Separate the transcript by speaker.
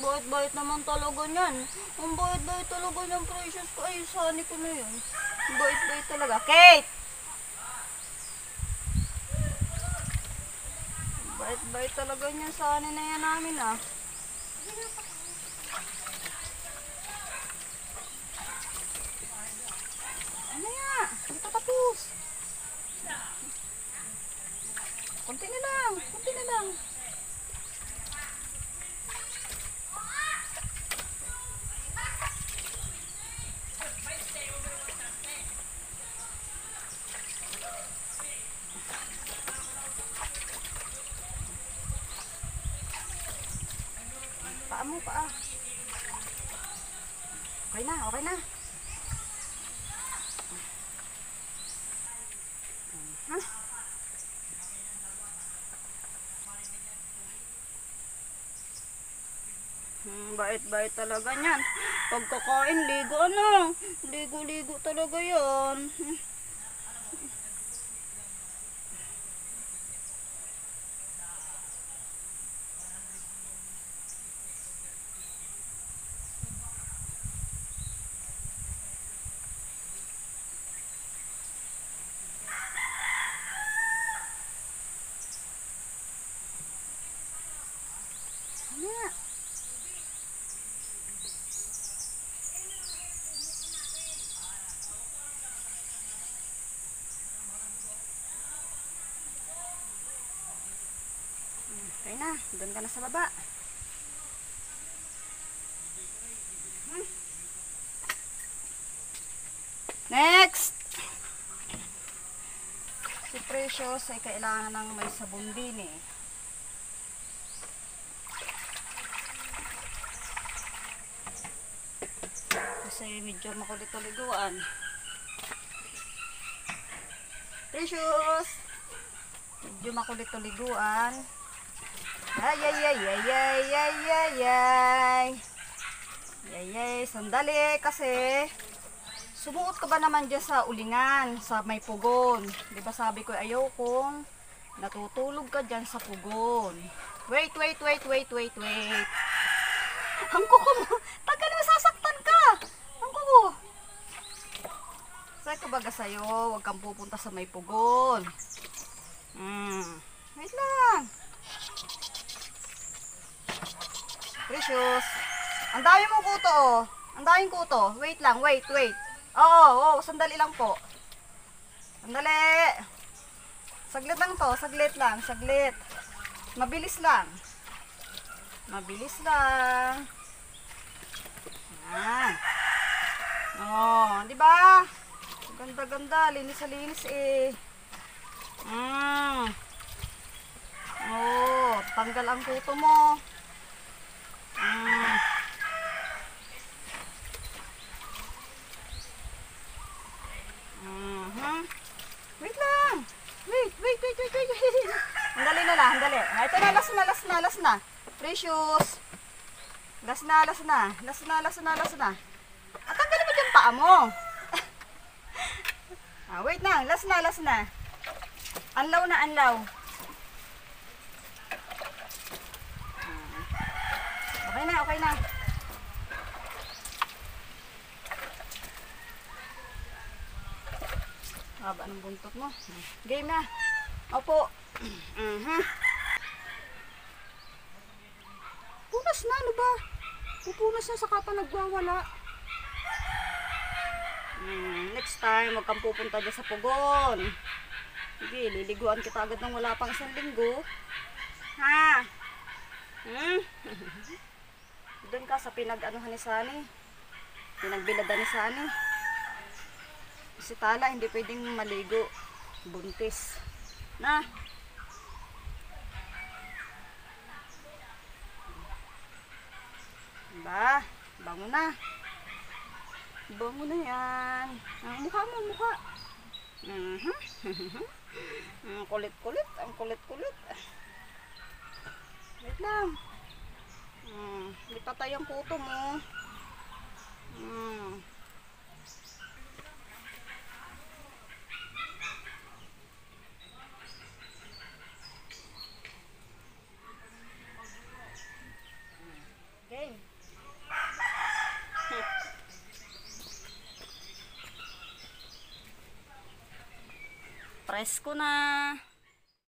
Speaker 1: bait-bait naman talaga niyan. Ang bait-bait talaga niyan, Precious ko. Ay, sani ko na yun. Ang bait-bait talaga. Kate! Bait-bait talaga niyan. Sani na yan namin ah. Ano yan? Hindi pa tapos. Kunti na lang. Kunti na lang. Paa mo, paa. Okay na, okay na. Huh? Bait-bait talaga niyan. Pagkakain, ligo ano. Ligo-ligo talaga yan. Ano? Okay na, doon ka na sa baba. Next! Si Precious ay kailangan ng may sabon din eh. Kasi medyo makulit-tuliguan. Precious! Medyo makulit-tuliguan. Ay, ay, ay, ay, ay, ay, ay, ay. Ay, ay, sandali kasi sumuot ka ba naman dyan sa ulingan, sa may pugon? Di ba sabi ko ayaw kong natutulog ka dyan sa pugon. Wait, wait, wait, wait, wait, wait. Ang kuko mo, tagal mo, sasaktan ka. Ang kuko. Say ko baga sa'yo, huwag kang pupunta sa may pugon. Wait lang. Precious. Ang dami mong kuto oh. Ang daming kuto. Wait lang, wait, wait. Oo, sandali lang po. Sandali. Saglit lang to, saglit lang, saglit. Mabilis lang. Mabilis lang. Yan. Oh, di ba? Ganda-ganda, linis sa linis eh. Oh, tanggal ang kuto mo. Wait lang. Wait. Handali na lang, handali. Ito na, last na. Precious. Last na. At tanggalin mo dyan paa mo. Wait na, last na. Anlaw na, anlaw. Okay na. Haba ng buntot mo. Game na. Opo. Punas na, ano ba? Pupunas na saka pa nagwawala. Next time, huwag kang pupunta dyan sa pugon. Sige, liliguan kita agad ng wala pang 1 linggo. Ha? Doon ka sa pinag-anuhan ni Sani. Pinagbiladan ni Sani. Si Tala hindi pwedeng maligo. Buntis. Na. Ba, bango na. Bango na yan. Ang mukha mo, mukha. Ang kulit-kulit. Wait lang. Hindi patay ang kuto mo. Okay. Rice ko na.